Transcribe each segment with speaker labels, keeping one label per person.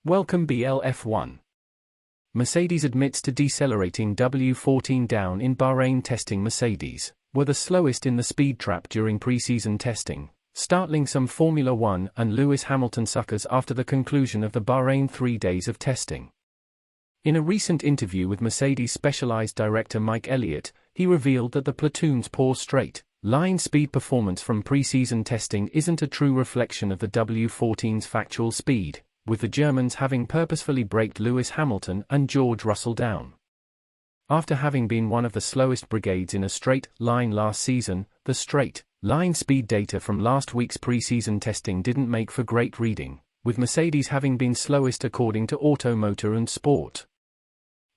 Speaker 1: Welcome BLF1. Mercedes admits to decelerating W14 down in Bahrain. Testing. Mercedes were the slowest in the speed trap during pre-season testing, startling some Formula One and Lewis Hamilton suckers after the conclusion of the Bahrain 3 days of testing. In a recent interview with Mercedes Specialized Director Mike Elliott, he revealed that the platoon's poor straight-line speed performance from pre-season testing isn't a true reflection of the W14's factual speed, with the Germans having purposefully braked Lewis Hamilton and George Russell down. After having been one of the slowest brigades in a straight line last season, the straight-line speed data from last week's pre-season testing didn't make for great reading, with Mercedes having been slowest according to Auto, Motor and Sport.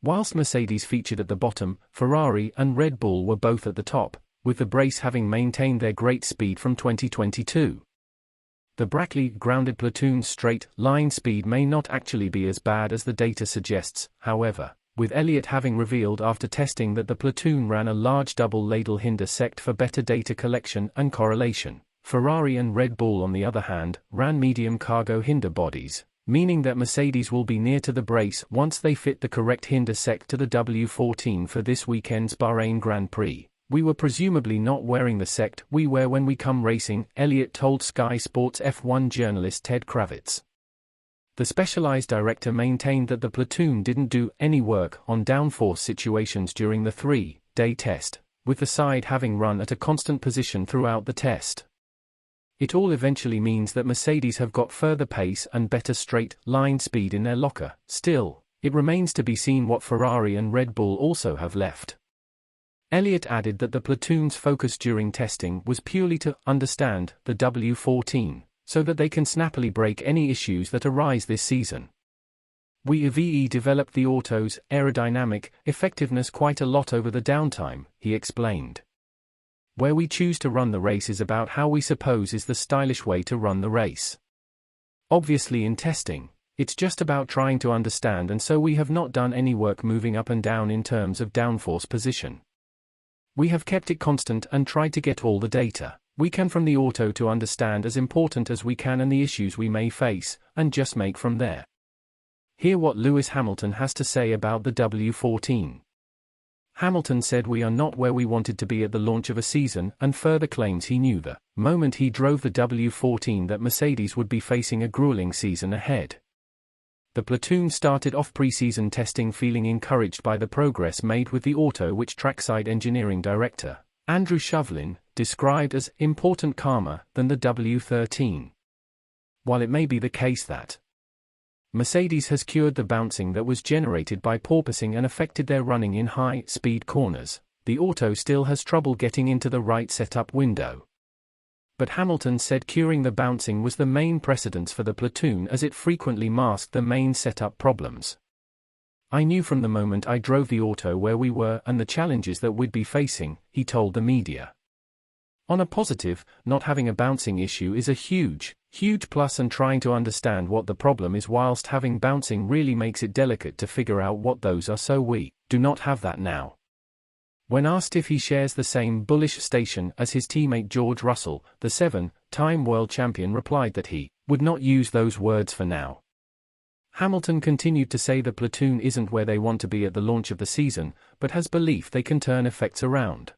Speaker 1: Whilst Mercedes featured at the bottom, Ferrari and Red Bull were both at the top, with the brace having maintained their great speed from 2022. The Brackley-grounded platoon's straight-line speed may not actually be as bad as the data suggests, however, with Elliott having revealed after testing that the platoon ran a large double-ladle hinder sect for better data collection and correlation. Ferrari and Red Bull, on the other hand, ran medium cargo hinder bodies, meaning that Mercedes will be near to the brace once they fit the correct hinder sect to the W14 for this weekend's Bahrain Grand Prix. "We were presumably not wearing the sect we wear when we come racing," Elliott told Sky Sports F1 journalist Ted Kravitz. The specialized director maintained that the platoon didn't do any work on downforce situations during the 3-day test, with the side having run at a constant position throughout the test. It all eventually means that Mercedes have got further pace and better straight-line speed in their locker. Still, it remains to be seen what Ferrari and Red Bull also have left. Elliott added that the platoon's focus during testing was purely to understand the W14, so that they can snappily break any issues that arise this season. "We have developed the auto's aerodynamic effectiveness quite a lot over the downtime," he explained. "Where we choose to run the race is about how we suppose is the stylish way to run the race. Obviously in testing, it's just about trying to understand, and so we have not done any work moving up and down in terms of downforce position. We have kept it constant and tried to get all the data we can from the auto to understand as important as we can and the issues we may face, and just make from there." Hear what Lewis Hamilton has to say about the W14. Hamilton said, "We are not where we wanted to be at the launch of a season," and further claims he knew the moment he drove the W14 that Mercedes would be facing a grueling season ahead. The platoon started off pre-season testing feeling encouraged by the progress made with the auto, which trackside engineering director Andrew Shovlin described as important calmer than the W13. While it may be the case that Mercedes has cured the bouncing that was generated by porpoising and affected their running in high-speed corners, the auto still has trouble getting into the right setup window. But Hamilton said curing the bouncing was the main precedence for the platoon, as it frequently masked the main setup problems. "I knew from the moment I drove the auto where we were and the challenges that we'd be facing," he told the media. On a positive, not having a bouncing issue is a huge plus, and trying to understand what the problem is whilst having bouncing really makes it delicate to figure out what those are, so we do not have that now. When asked if he shares the same bullish station as his teammate George Russell, the 7-time world champion replied that he would not use those words for now. Hamilton continued to say the platoon isn't where they want to be at the launch of the season, but has belief they can turn effects around.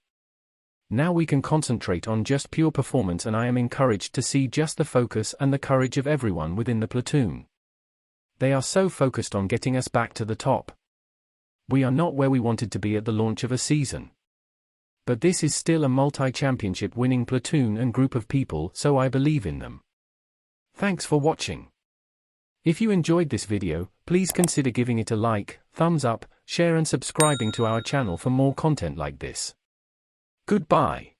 Speaker 1: "Now we can concentrate on just pure performance, and I am encouraged to see just the focus and the courage of everyone within the platoon. They are so focused on getting us back to the top. We are not where we wanted to be at the launch of a season. But this is still a multi-championship winning platoon and group of people, so I believe in them." Thanks for watching. If you enjoyed this video, please consider giving it a like, thumbs up, share and subscribing to our channel for more content like this. Goodbye.